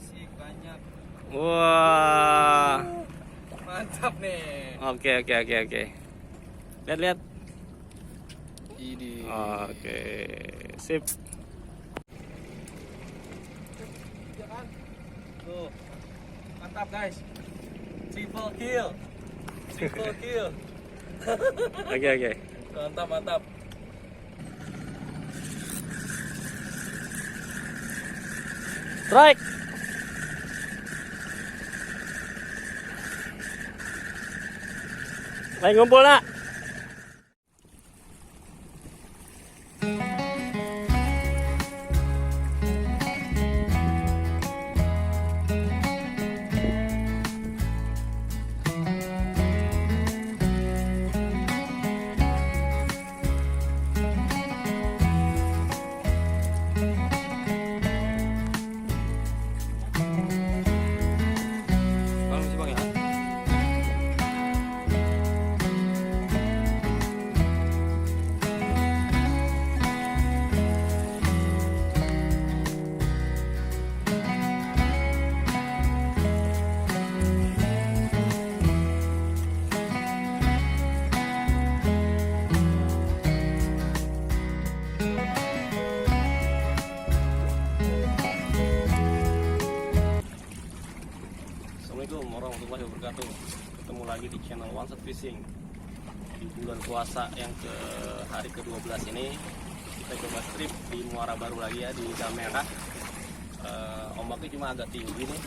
Asik banyak. Wah. Mantap nih. Oke. Lihat. Ini. Oke. Sip. Tuh. Mantap guys. Triple kill. Oke. Mantap. Strike. Lagi ngumpul nak. Assalamualaikum warahmatullahi wabarakatuh. Ketemu lagi di channel One Shot Fishing. Di bulan puasa yang ke hari ke-12 ini kita coba strip di Muara Baru lagi ya, di Damera. Ombaknya cuma agak tinggi nih.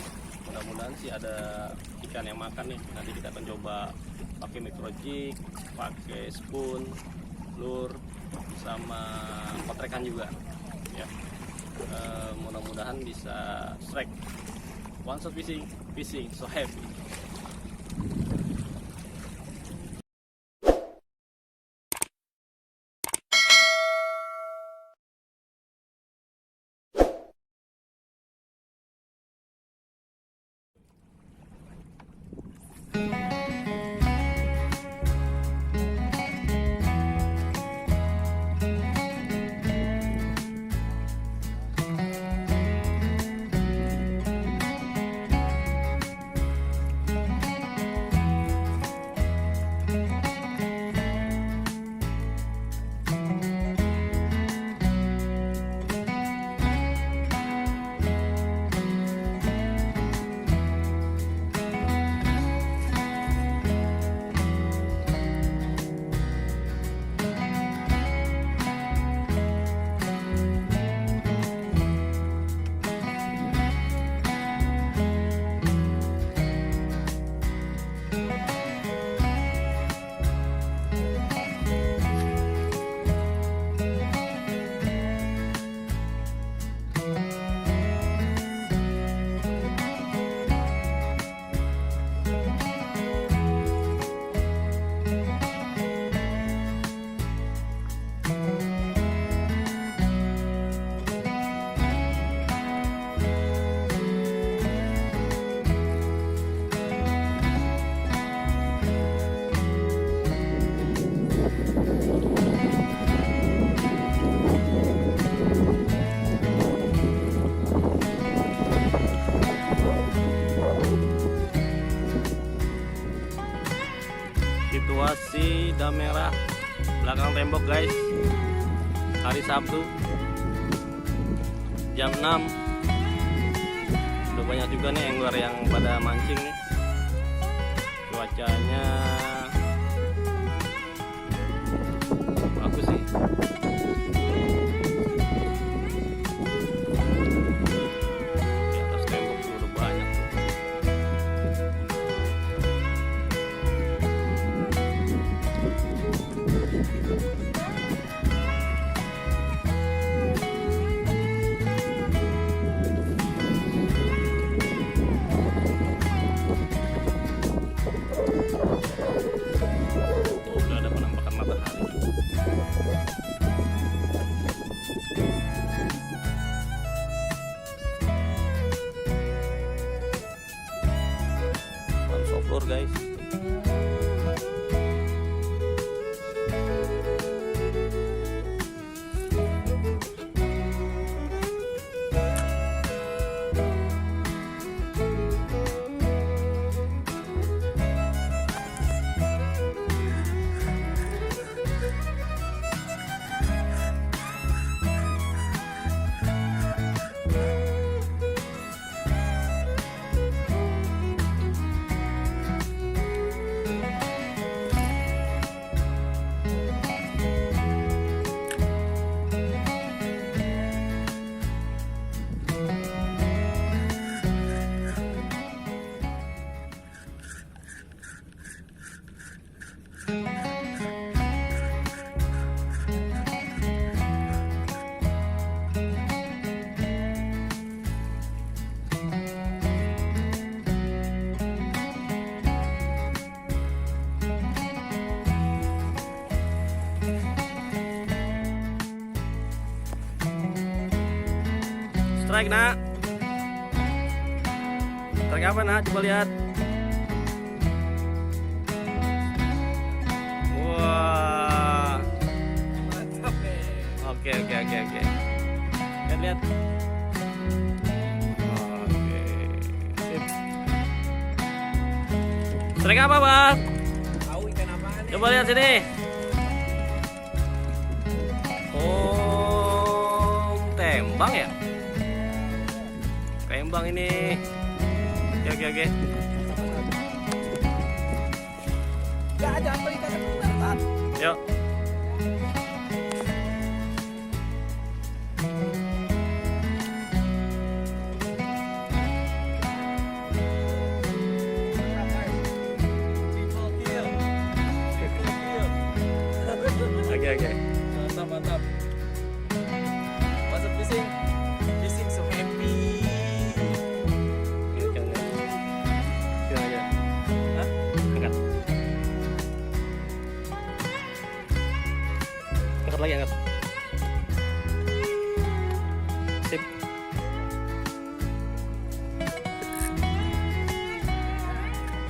Mudah-mudahan sih ada ikan yang makan nih. Nanti kita akan coba pakai micro jig, pakai spoon, lure, sama potrekan juga ya. Mudah-mudahan bisa strike. One Shot Fishing so happy. Situasi Damera belakang tembok guys, hari Sabtu jam 6. Udah banyak juga nih angler yang pada mancing nih. Cuacanya bagus sih. Di atas tembok juga udah banyak. Udah ada penampakan matahari. Soplur guys. strike nak. Strike apa nak? Coba lihat. Wah. Mantap nih. Oke. Lihat. Oke. Sip. Strike apa, Bang? Tahu ikan apaan nih? Coba lihat sini. Oh, tembang ya? Tembang ini. Oke. Gak ada apa ikan beneran. Yuk. Triple kill. Triple kill. Oke. Mantap. Masuk fishing. Fishing so happy. Sini aja. Hah? Angkat. Angkat lagi, angkat. Sip.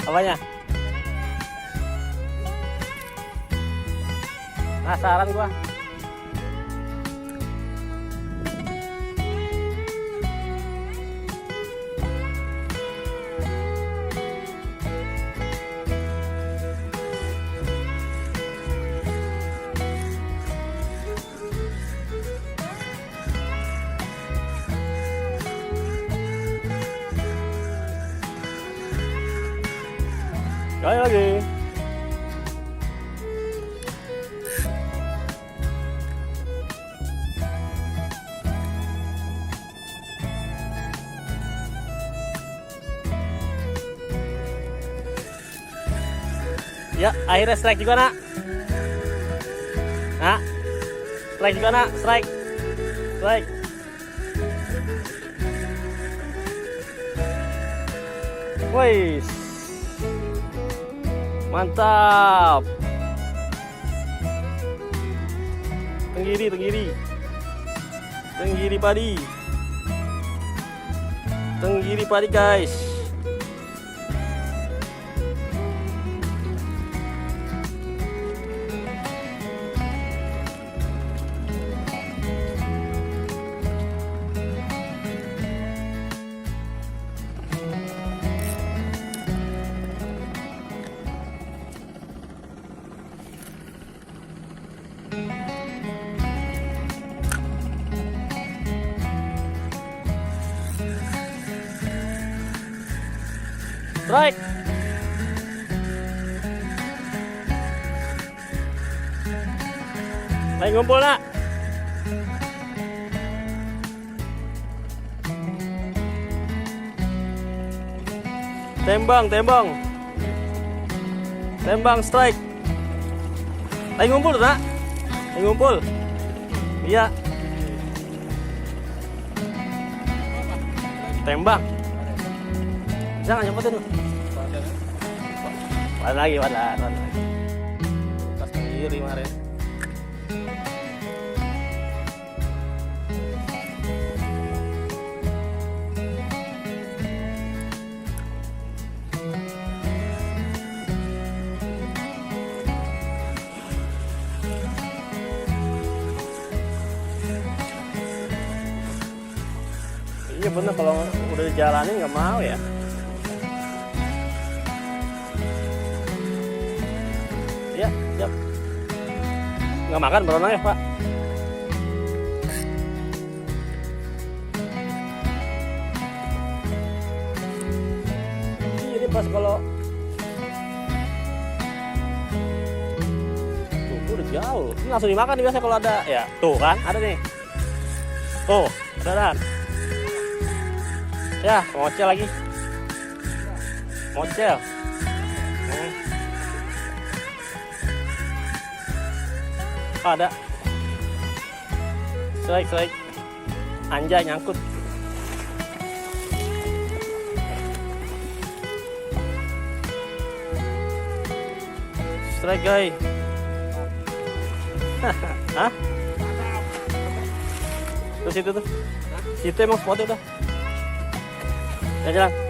Apanya? Penasaran gua. Sekali lagi. Ya, akhirnya strike juga, nak. Nak. Strike juga, nak. Strike. Wih. Mantap. Tenggiri padi. Tenggiri padi, guys. Strike. Lagi ngumpul, nak. Tembang strike. Lagi ngumpul, nak. Lagi ngumpul. Iya. Tembang. Jangan nyepotin. Wadah lagi. Pas kiri kemarin. Iya bener, kalau udah dijalanin nggak mau ya. Ya, siap. Nggak makan berenang ya, Pak? Jadi pas kalau tuh udah jauh, ini langsung dimakan nih biasanya kalau ada ya. Tuh kan, ada nih. Tuh, ada kan. Ya, ngocel lagi. Ngocel. Ada. Strike. Anjay, nyangkut. Strike, guys. Hah? Terus itu tuh. Situ emang spotnya udah. Ya jalan.